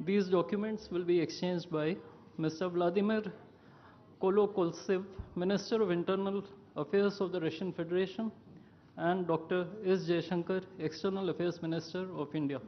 These documents will be exchanged by Mr. Vladimir Kolokoltsev, Minister of Internal Affairs of the Russian Federation, and Dr. S. Jaishankar, External Affairs Minister of India.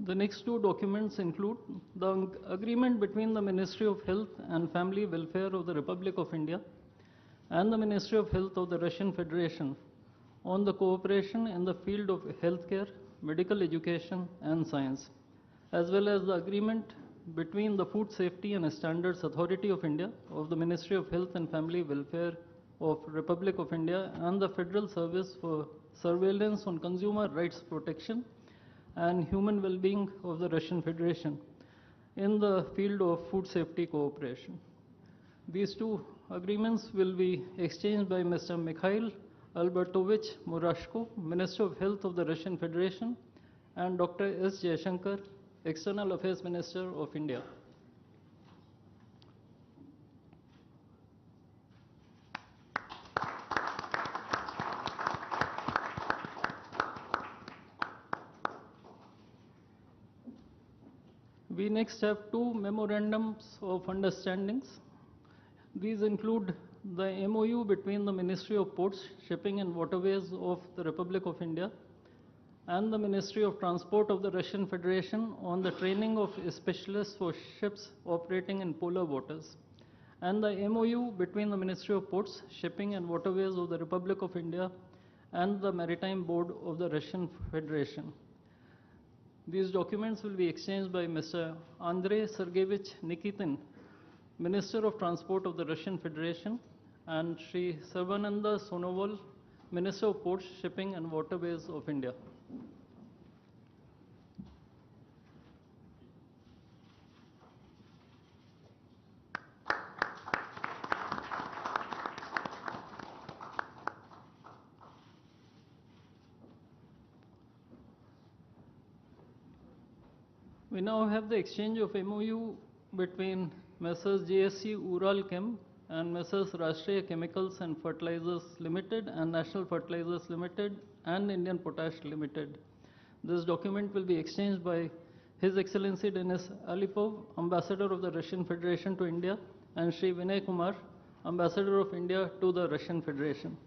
The next two documents include the agreement between the Ministry of Health and Family Welfare of the Republic of India and the Ministry of Health of the Russian Federation on the cooperation in the field of healthcare, medical education, and science, as well as the agreement between the Food Safety and Standards Authority of India of the Ministry of Health and Family Welfare of Republic of India and the Federal Service for Surveillance on Consumer Rights Protection and Human Well-being of the Russian Federation in the field of food safety cooperation. These two agreements will be exchanged by Mr. Mikhail Albertovich Murashko, Minister of Health of the Russian Federation, and Dr. S. Jaishankar, External Affairs Minister of India. We next have two memorandums of understandings. These include the MOU between the Ministry of Ports, Shipping and Waterways of the Republic of India and the Ministry of Transport of the Russian Federation on the training of specialists for ships operating in polar waters, and the MOU between the Ministry of Ports, Shipping and Waterways of the Republic of India and the Maritime Board of the Russian Federation. These documents will be exchanged by Mr. Andrei Sergeyevich Nikitin, Minister of Transport of the Russian Federation, and Sri Sarvananda Sonoval, Minister of Ports, Shipping and Waterways of India. We now have the exchange of MOU between Messrs. JSC Ural Chem and Messrs. Rashtriya Chemicals and Fertilizers Limited and National Fertilizers Limited and Indian Potash Limited. This document will be exchanged by His Excellency Denis Alipov, Ambassador of the Russian Federation to India, and Sri Vinay Kumar, Ambassador of India to the Russian Federation.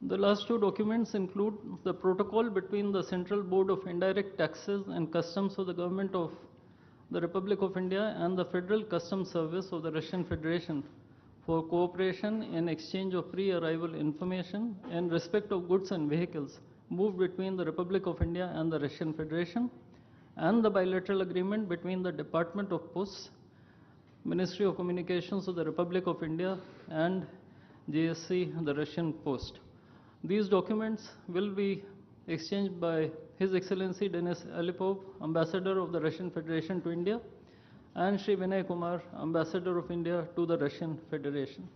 The last two documents include the protocol between the Central Board of Indirect Taxes and Customs of the Government of the Republic of India and the Federal Customs Service of the Russian Federation for cooperation in exchange of pre-arrival information in respect of goods and vehicles moved between the Republic of India and the Russian Federation, and the bilateral agreement between the Department of Posts, Ministry of Communications of the Republic of India, and JSC, the Russian Post. These documents will be exchanged by His Excellency Denis Alipov, Ambassador of the Russian Federation to India, and Sri Vinay Kumar, Ambassador of India to the Russian Federation.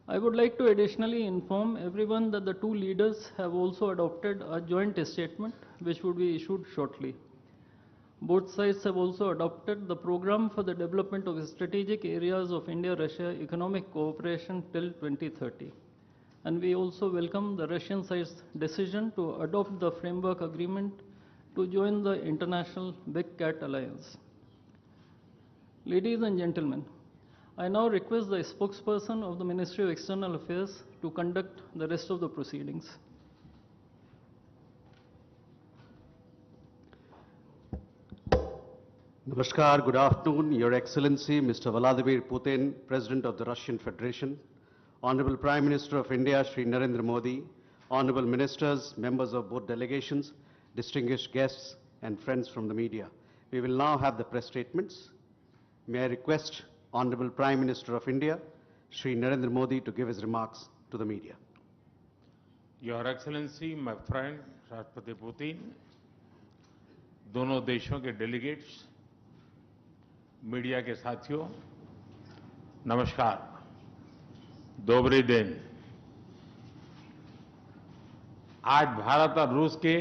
I would like to additionally inform everyone that the two leaders have also adopted a joint statement which would be issued shortly. Both sides have also adopted the program for the development of strategic areas of India-Russia economic cooperation till 2030. And we also welcome the Russian side's decision to adopt the framework agreement to join the International Big Cat Alliance. Ladies and gentlemen, I now request the spokesperson of the Ministry of External Affairs to conduct the rest of the proceedings. Namaskar, good afternoon, Your Excellency, Mr. Vladimir Putin, President of the Russian Federation, Honorable Prime Minister of India, Shri Narendra Modi, Honorable Ministers, members of both delegations, distinguished guests, and friends from the media. We will now have the press statements. may I request Honorable Prime Minister of India, Shri Narendra Modi, to give his remarks to the media. Your Excellency, my friend, राष्ट्रपति Putin, दोनों देशों के delegates, media के साथियों, नमस्कार, दोबरी दिन। आज भारत और रूस के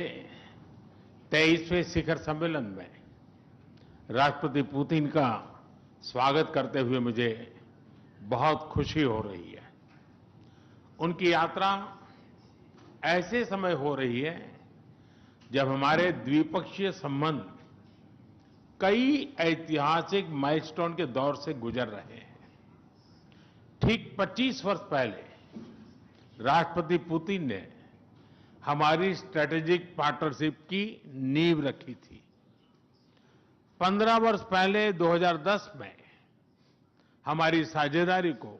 23वें शिखर सम्मेलन में राष्ट्रपति पुतिन का स्वागत करते हुए मुझे बहुत खुशी हो रही है। उनकी यात्रा ऐसे समय हो रही है जब हमारे द्विपक्षीय संबंध कई ऐतिहासिक माइलस्टोन के दौर से गुजर रहे हैं। ठीक 25 वर्ष पहले राष्ट्रपति पुतिन ने हमारी स्ट्रेटेजिक पार्टनरशिप की नींव रखी थी। 15 वर्ष पहले 2010 में हमारी साझेदारी को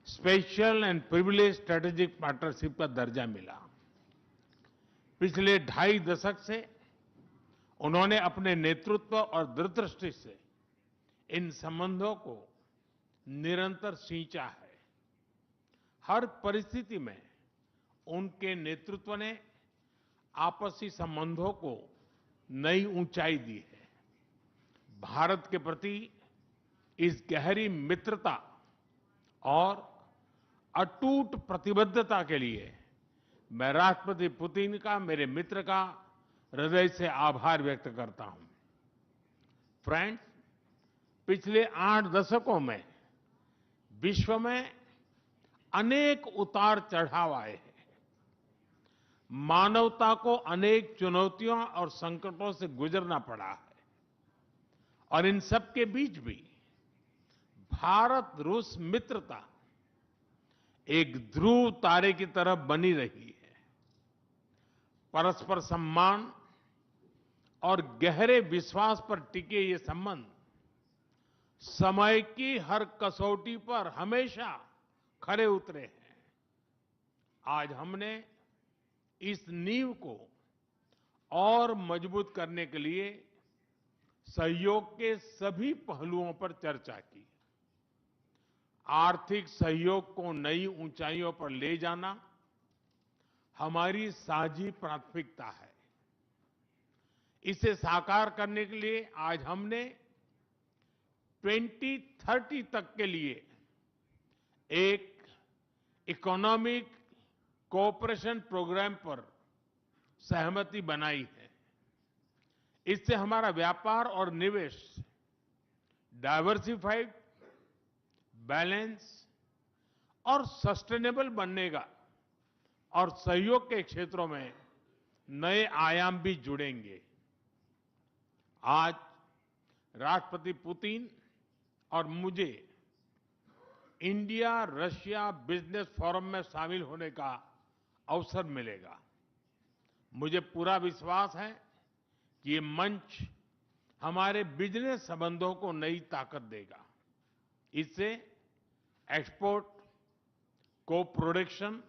special and privilege strategic partnership का दर्जा मिला। पिछले 2.5 दशक से उन्होंने अपने नेतृत्व और दूरदृष्टि से इन संबंधों को निरंतर सींचा है। हर परिस्थिति में उनके नेतृत्व ने आपसी संबंधों को नई ऊंचाई दी है। भारत के प्रति इस गहरी मित्रता और अटूट प्रतिबद्धता के लिए मैं राष्ट्रपति पुतिन का, मेरे मित्र का हृदय से आभार व्यक्त करता हूं। फ्रेंड्स, पिछले 8 दशकों में विश्व में अनेक उतार चढ़ाव आए हैं। मानवता को अनेक चुनौतियों और संकटों से गुजरना पड़ा है और इन सब के बीच भी भारत रूस मित्रता एक ध्रुव तारे की तरह बनी रही है। परस्पर सम्मान और गहरे विश्वास पर टिके ये संबंध समय की हर कसौटी पर हमेशा खरे उतरे हैं। आज हमने इस नींव को और मजबूत करने के लिए सहयोग के सभी पहलुओं पर चर्चा की। आर्थिक सहयोग को नई ऊंचाइयों पर ले जाना हमारी साझी प्राथमिकता है। इसे साकार करने के लिए आज हमने 2030 तक के लिए एक इकोनॉमिक कोऑपरेशन प्रोग्राम पर सहमति बनाई है। इससे हमारा व्यापार और निवेश डाइवर्सिफाइड, बैलेंस और सस्टेनेबल बनेगा और सहयोग के क्षेत्रों में नए आयाम भी जुड़ेंगे। आज राष्ट्रपति पुतिन और मुझे इंडिया रशिया बिजनेस फोरम में शामिल होने का अवसर मिलेगा। मुझे पूरा विश्वास है कि ये मंच हमारे बिजनेस संबंधों को नई ताकत देगा। इससे एक्सपोर्ट, को प्रोडक्शन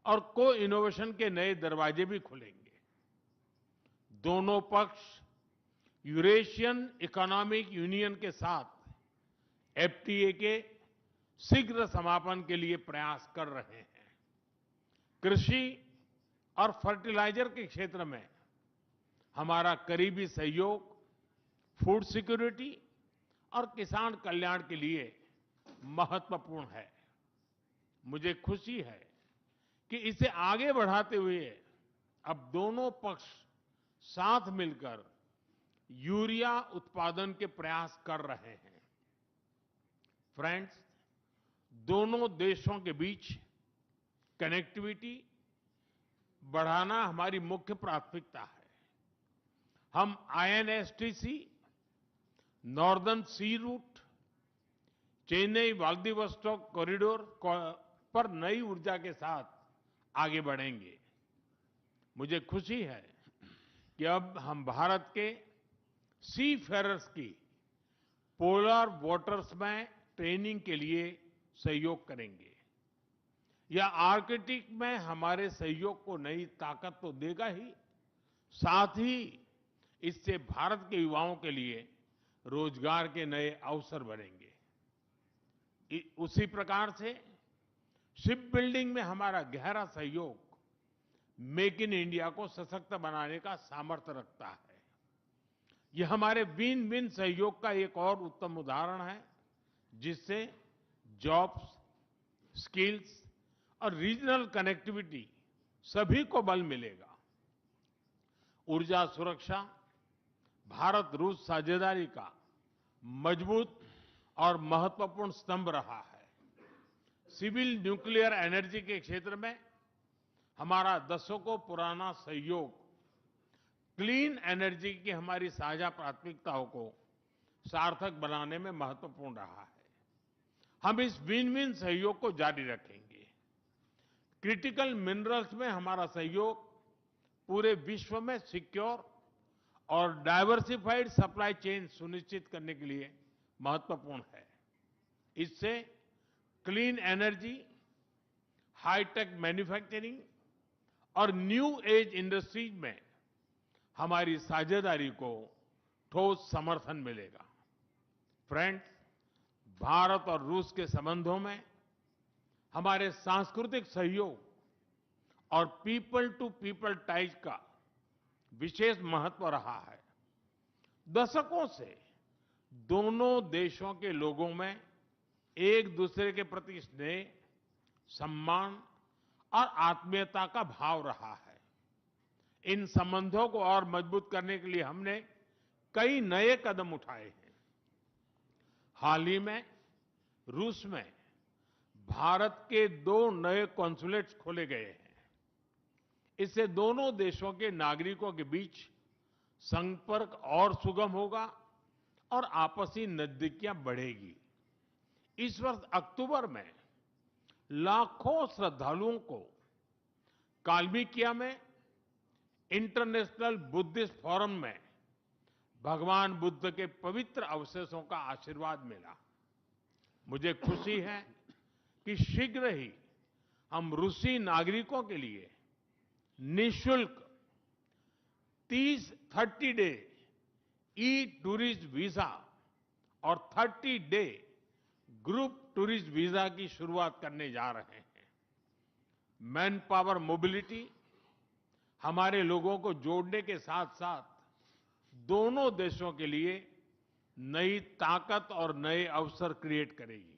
और को इनोवेशन के नए दरवाजे भी खुलेंगे। दोनों पक्ष यूरेशियन इकोनॉमिक यूनियन के साथ एफटीए के शीघ्र समापन के लिए प्रयास कर रहे हैं। कृषि और फर्टिलाइजर के क्षेत्र में हमारा करीबी सहयोग फूड सिक्योरिटी और किसान कल्याण के लिए महत्वपूर्ण है। मुझे खुशी है कि इसे आगे बढ़ाते हुए अब दोनों पक्ष साथ मिलकर यूरिया उत्पादन के प्रयास कर रहे हैं। फ्रेंड्स, दोनों देशों के बीच कनेक्टिविटी बढ़ाना हमारी मुख्य प्राथमिकता है। हम आईएनएसटीसी, नॉर्दर्न सी रूट, चेन्नई व्लादिवोस्टोक कॉरिडोर पर नई ऊर्जा के साथ आगे बढ़ेंगे। मुझे खुशी है कि अब हम भारत के सी फेरर्स की पोलर वाटर्स में ट्रेनिंग के लिए सहयोग करेंगे। यह आर्कटिक में हमारे सहयोग को नई ताकत तो देगा ही, साथ ही इससे भारत के युवाओं के लिए रोजगार के नए अवसर बनेंगे। उसी प्रकार से शिप बिल्डिंग में हमारा गहरा सहयोग मेक इन इंडिया को सशक्त बनाने का सामर्थ्य रखता है। यह हमारे विन विन सहयोग का एक और उत्तम उदाहरण है, जिससे जॉब्स, स्किल्स और रीजनल कनेक्टिविटी सभी को बल मिलेगा। ऊर्जा सुरक्षा भारत रूस साझेदारी का मजबूत और महत्वपूर्ण स्तंभ रहा है। सिविल न्यूक्लियर एनर्जी के क्षेत्र में हमारा दशकों पुराना सहयोग क्लीन एनर्जी की हमारी साझा प्राथमिकताओं को सार्थक बनाने में महत्वपूर्ण रहा है। हम इस विन विन सहयोग को जारी रखेंगे। क्रिटिकल मिनरल्स में हमारा सहयोग पूरे विश्व में सिक्योर और डाइवर्सिफाइड सप्लाई चेन सुनिश्चित करने के लिए महत्वपूर्ण है। इससे क्लीन एनर्जी, हाईटेक मैन्युफैक्चरिंग और न्यू एज इंडस्ट्रीज में हमारी साझेदारी को ठोस समर्थन मिलेगा। फ्रेंड्स, भारत और रूस के संबंधों में हमारे सांस्कृतिक सहयोग और पीपल टू पीपल टाइज का विशेष महत्व रहा है। दशकों से दोनों देशों के लोगों में एक दूसरे के प्रति स्नेह, सम्मान और आत्मीयता का भाव रहा है। इन संबंधों को और मजबूत करने के लिए हमने कई नए कदम उठाए हैं। हाल ही में रूस में भारत के 2 नए कॉन्सुलेट्स खोले गए हैं। इससे दोनों देशों के नागरिकों के बीच संपर्क और सुगम होगा और आपसी नजदीकियां बढ़ेगी। इस वर्ष अक्टूबर में लाखों श्रद्धालुओं को काल्मिकिया में इंटरनेशनल बुद्धिस्ट फोरम में भगवान बुद्ध के पवित्र अवशेषों का आशीर्वाद मिला। मुझे खुशी है कि शीघ्र ही हम रूसी नागरिकों के लिए निःशुल्क 30 डे ई टूरिस्ट वीजा और 30 डे ग्रुप टूरिस्ट वीजा की शुरुआत करने जा रहे हैं। मैन पावर मोबिलिटी हमारे लोगों को जोड़ने के साथ साथ दोनों देशों के लिए नई ताकत और नए अवसर क्रिएट करेगी।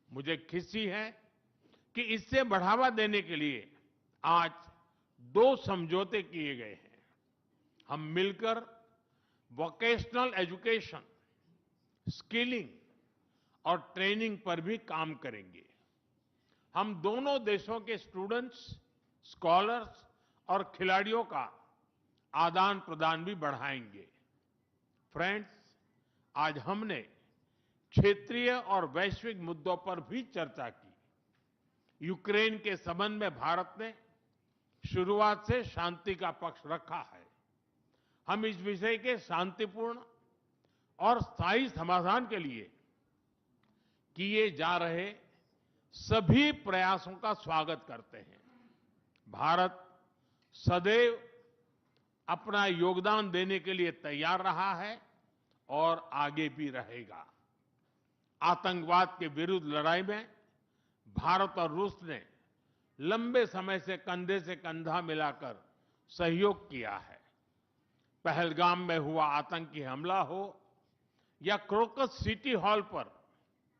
मुझे खुशी है कि इससे बढ़ावा देने के लिए आज 2 समझौते किए गए हैं। हम मिलकर वोकेशनल एजुकेशन, स्किलिंग और ट्रेनिंग पर भी काम करेंगे। हम दोनों देशों के स्टूडेंट्स, स्कॉलर्स और खिलाड़ियों का आदान प्रदान भी बढ़ाएंगे। फ्रेंड्स, आज हमने क्षेत्रीय और वैश्विक मुद्दों पर भी चर्चा की। यूक्रेन के संबंध में भारत ने शुरुआत से शांति का पक्ष रखा है। हम इस विषय के शांतिपूर्ण और स्थायी समाधान के लिए किए जा रहे सभी प्रयासों का स्वागत करते हैं। भारत सदैव अपना योगदान देने के लिए तैयार रहा है और आगे भी रहेगा। आतंकवाद के विरुद्ध लड़ाई में भारत और रूस ने लंबे समय से कंधा मिलाकर सहयोग किया है। पहलगाम में हुआ आतंकी हमला हो या क्रोकस सिटी हॉल पर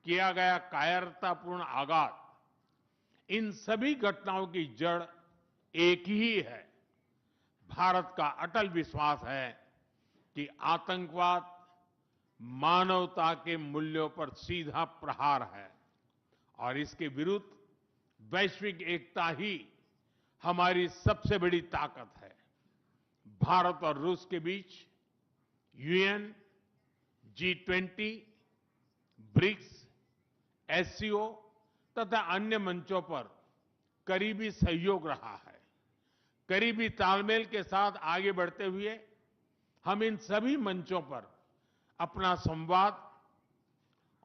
किया गया कायरतापूर्ण आघात, इन सभी घटनाओं की जड़ एक ही है। भारत का अटल विश्वास है कि आतंकवाद मानवता के मूल्यों पर सीधा प्रहार है और इसके विरुद्ध वैश्विक एकता ही हमारी सबसे बड़ी ताकत है। भारत और रूस के बीच यूएन, G20, ब्रिक्स, एससीओ तथा अन्य मंचों पर करीबी सहयोग रहा है। करीबी तालमेल के साथ आगे बढ़ते हुए हम इन सभी मंचों पर अपना संवाद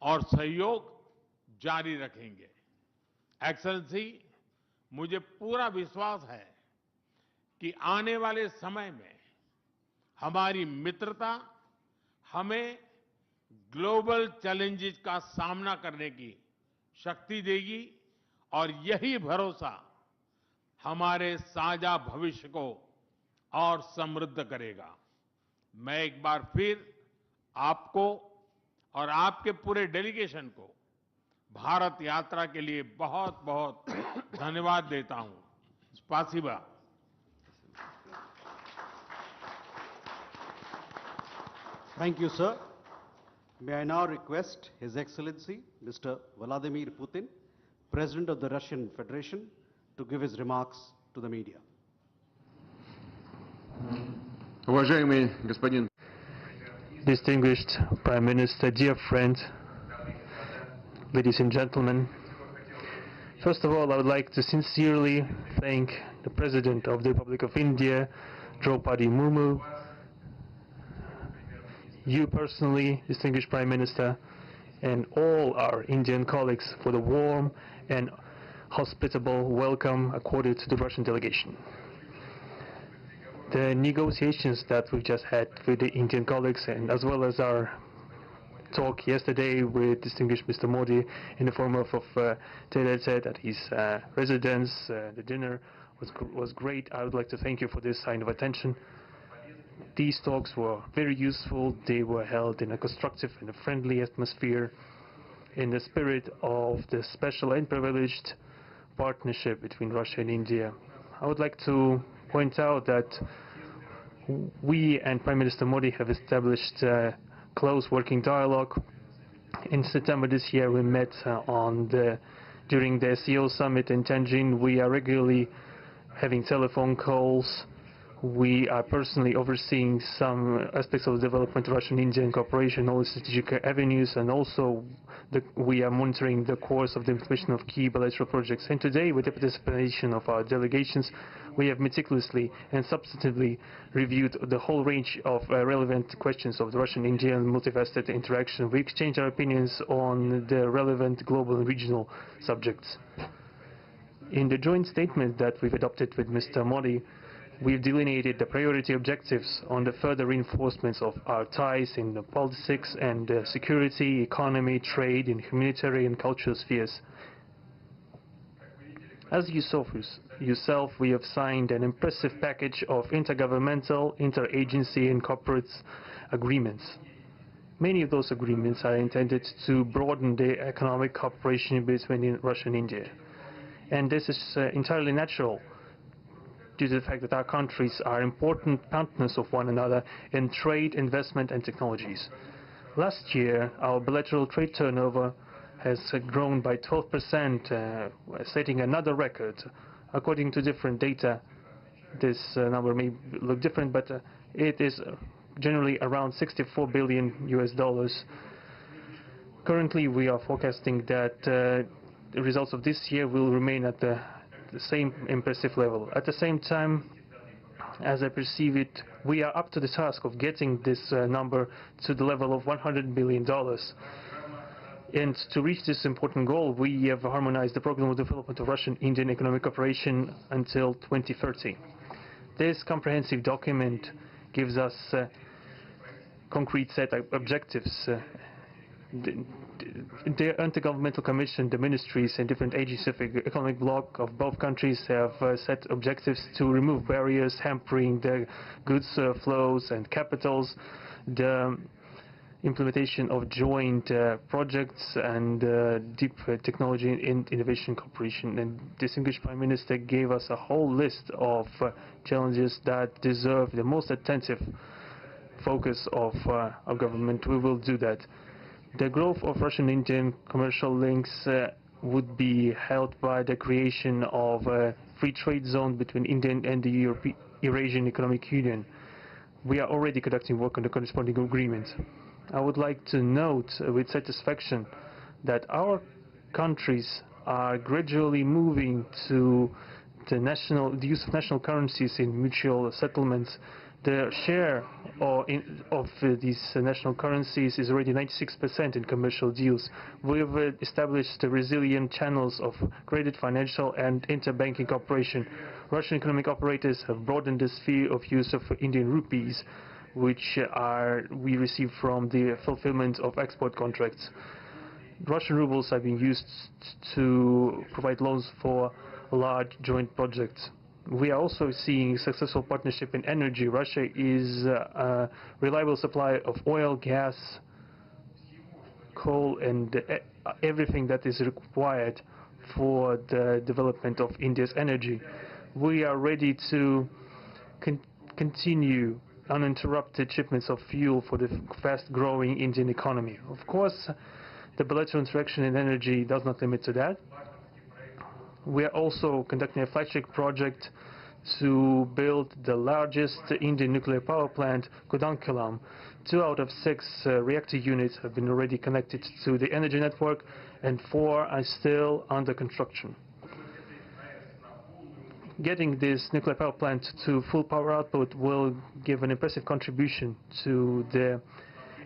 और सहयोग जारी रखेंगे। एक्सेलेंसी, मुझे पूरा विश्वास है कि आने वाले समय में हमारी मित्रता हमें ग्लोबल चैलेंजेस का सामना करने की शक्ति देगी और यही भरोसा हमारे साझा भविष्य को और समृद्ध करेगा। मैं एक बार फिर आपको और आपके पूरे डेलीगेशन को भारत यात्रा के लिए बहुत बहुत धन्यवाद देता हूं। स्पासिबा। Thank you, sir. May I now request His Excellency, Mr. Vladimir Putin, President of the Russian Federation, to give his remarks to the media. Уважаемый господин Distinguished Prime Minister, dear friend, ladies and gentlemen, first of all, I would like to sincerely thank the President of the Republic of India, Draupadi Murmu, you personally, distinguished Prime Minister, and all our Indian colleagues for the warm and hospitable welcome accorded to the Russian delegation. The negotiations that we just had with the Indian colleagues, and as well as our talk yesterday with distinguished Mr. Modi in the form of tete-a-tete at his residence, the dinner was great. I would like to thank you for this sign of attention. These talks were very useful. They were held in a constructive and a friendly atmosphere, in the spirit of the special and privileged partnership between Russia and India. I would like to point out that we and Prime Minister Modi have established close working dialogue. In September this year, we met during the SEO summit in Tianjin. We are regularly having telephone calls. We are personally overseeing some aspects of the development of Russian-Indian cooperation, all the strategic avenues, and also we are monitoring the course of the implementation of key bilateral projects. And today, with the participation of our delegations, we have meticulously and substantively reviewed the whole range of relevant questions of the Russian-Indian multifaceted interaction. We exchange our opinions on the relevant global and regional subjects. In the joint statement that we've adopted with Mr. Modi, we've delineated the priority objectives on the further reinforcements of our ties in the politics and security, economy, trade, and humanitarian and cultural spheres. As you saw yourself, we have signed an impressive package of intergovernmental, interagency, and corporate agreements. Many of those agreements are intended to broaden the economic cooperation between Russia and India. And this is entirely natural, due to the fact that our countries are important partners of one another in trade, investment, and technologies. Last year, our bilateral trade turnover has grown by 12%, setting another record. According to different data, this number may look different, but it is generally around $64 billion US. Currently, we are forecasting that the results of this year will remain at the same impressive level. At the same time, as I perceive it, we are up to the task of getting this number to the level of $100 billion. And to reach this important goal, we have harmonized the program of development of Russian-Indian economic cooperation until 2030. This comprehensive document gives us a concrete set of objectives. The Intergovernmental Commission, the ministries and different agencies of the economic bloc of both countries have set objectives to remove barriers hampering the goods flows and capitals, the implementation of joint projects and deep technology and innovation cooperation. And distinguished Prime Minister gave us a whole list of challenges that deserve the most attentive focus of our government. We will do that. The growth of Russian-Indian commercial links would be helped by the creation of a free trade zone between India and the Eurasian Economic Union. We are already conducting work on the corresponding agreement. I would like to note with satisfaction that our countries are gradually moving to the use of national currencies in mutual settlements. The share of these national currencies is already 96% in commercial deals. We have established resilient channels of credit, financial, and interbanking cooperation. Russian economic operators have broadened the sphere of use of Indian rupees which we receive from the fulfillment of export contracts. Russian rubles are being used to provide loans for large joint projects. We are also seeing successful partnership in energy. Russia is a reliable supplier of oil, gas, coal, and everything that is required for the development of India's energy. We are ready to continue uninterrupted shipments of fuel for the fast-growing Indian economy. Of course, the bilateral interaction in energy does not limit to that. We are also conducting a flagship project to build the largest Indian nuclear power plant, Kudankulam. 2 out of 6 reactor units have been already connected to the energy network, and 4 are still under construction. Getting this nuclear power plant to full power output will give an impressive contribution to the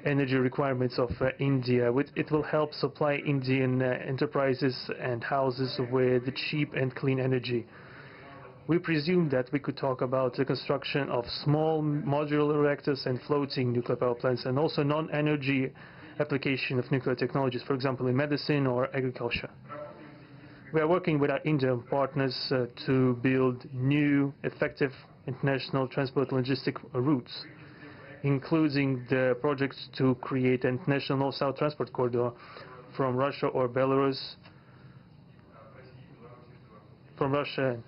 energy requirements of India. It will help supply Indian enterprises and houses with cheap and clean energy. We presume that we could talk about the construction of small modular reactors and floating nuclear power plants, and also non-energy application of nuclear technologies, for example in medicine or agriculture. We are working with our Indian partners to build new, effective international transport logistic routes, including the projects to create an international north-south transport corridor from Russia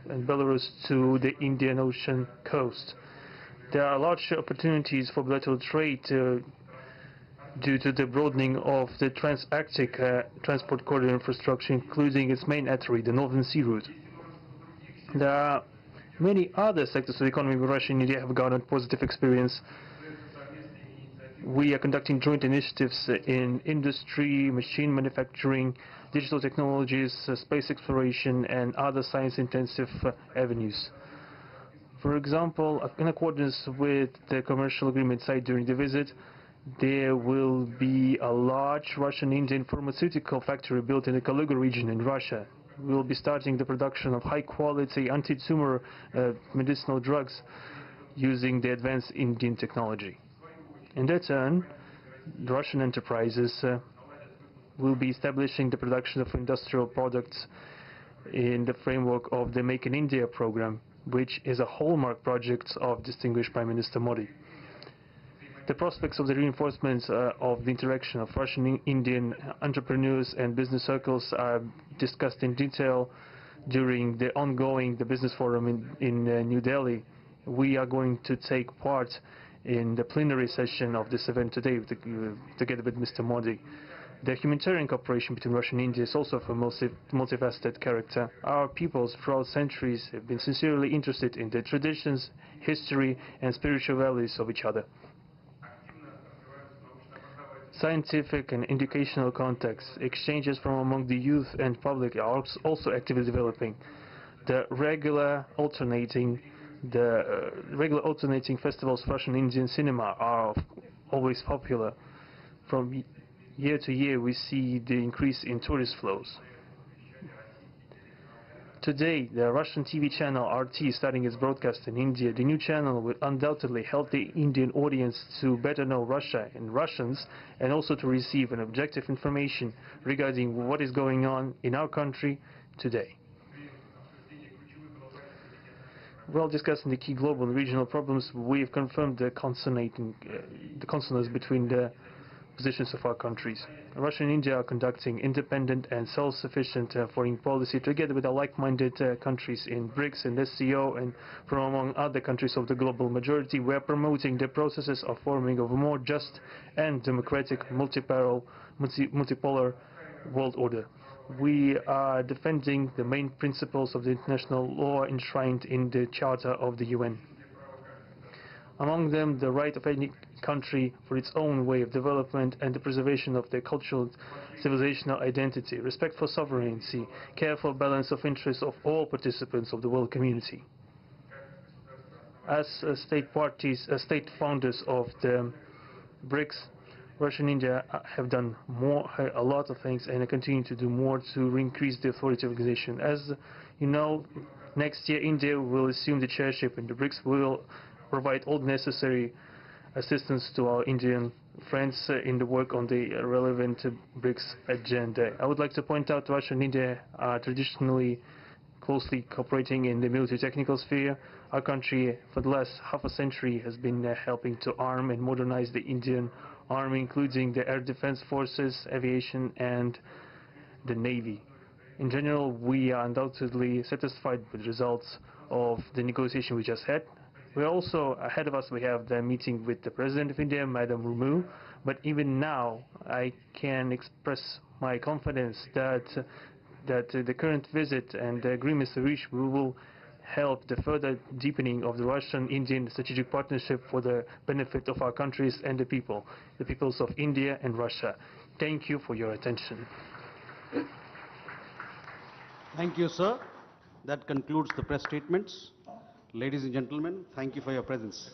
and Belarus to the Indian Ocean coast. There are large opportunities for bilateral trade due to the broadening of the Trans-Arctic transport corridor infrastructure, including its main artery, the Northern Sea Route. There are many other sectors of the economy where Russia and India have garnered positive experience. We are conducting joint initiatives in industry, machine manufacturing, digital technologies, space exploration, and other science-intensive avenues. For example, in accordance with the commercial agreement signed during the visit, there will be a large Russian-Indian pharmaceutical factory built in the Kaluga region in Russia. We will be starting the production of high-quality anti-tumor medicinal drugs using the advanced Indian technology. In their turn, the Russian enterprises will be establishing the production of industrial products in the framework of the Make in India program, which is a hallmark project of distinguished Prime Minister Modi. The prospects of the reinforcement of the interaction of Russian-Indian entrepreneurs and business circles are discussed in detail during the ongoing Business Forum in New Delhi. We are going to take part in the plenary session of this event today together with Mr. Modi. The humanitarian cooperation between Russia and India is also of a multifaceted character. Our peoples throughout centuries have been sincerely interested in the traditions, history, and spiritual values of each other. Scientific and educational contacts, exchanges from among the youth and public are also actively developing. The regular alternating festivals of Russian Indian cinema are always popular. From year to year, we see the increase in tourist flows. Today, the Russian TV channel RT is starting its broadcast in India. The new channel will undoubtedly help the Indian audience to better know Russia and Russians, and also to receive an objective information regarding what is going on in our country today. While discussing the key global and regional problems, we have confirmed the consonance between the positions of our countries. Russia and India are conducting independent and self-sufficient foreign policy together with our like-minded countries in BRICS and SCO, and from among other countries of the global majority. We are promoting the processes of forming of a more just and democratic multipolar world order. We are defending the main principles of the international law enshrined in the Charter of the UN. Among them, the right of any country for its own way of development and the preservation of their cultural civilizational identity, respect for sovereignty, careful balance of interests of all participants of the world community. As state founders of the BRICS, Russia and India have done a lot of things, and continue to do more to increase the authority of the organization. As you know, next year India will assume the chairship, and the BRICS will provide all necessary assistance to our Indian friends in the work on the relevant BRICS agenda. I would like to point out Russia and India are traditionally closely cooperating in the military technical sphere. Our country, for the last half a century, has been helping to arm and modernize the Indian army, including the air defense forces, aviation, and the navy. In general, we are undoubtedly satisfied with the results of the negotiation we just had. We are also, ahead of us, we have the meeting with the President of India, Madam Murmu, but even now I can express my confidence that the current visit and the agreements reached will help the further deepening of the Russian-Indian strategic partnership for the benefit of our countries and the peoples of India and Russia. Thank you for your attention. Thank you, sir. That concludes the press statements. Ladies and gentlemen, thank you for your presence.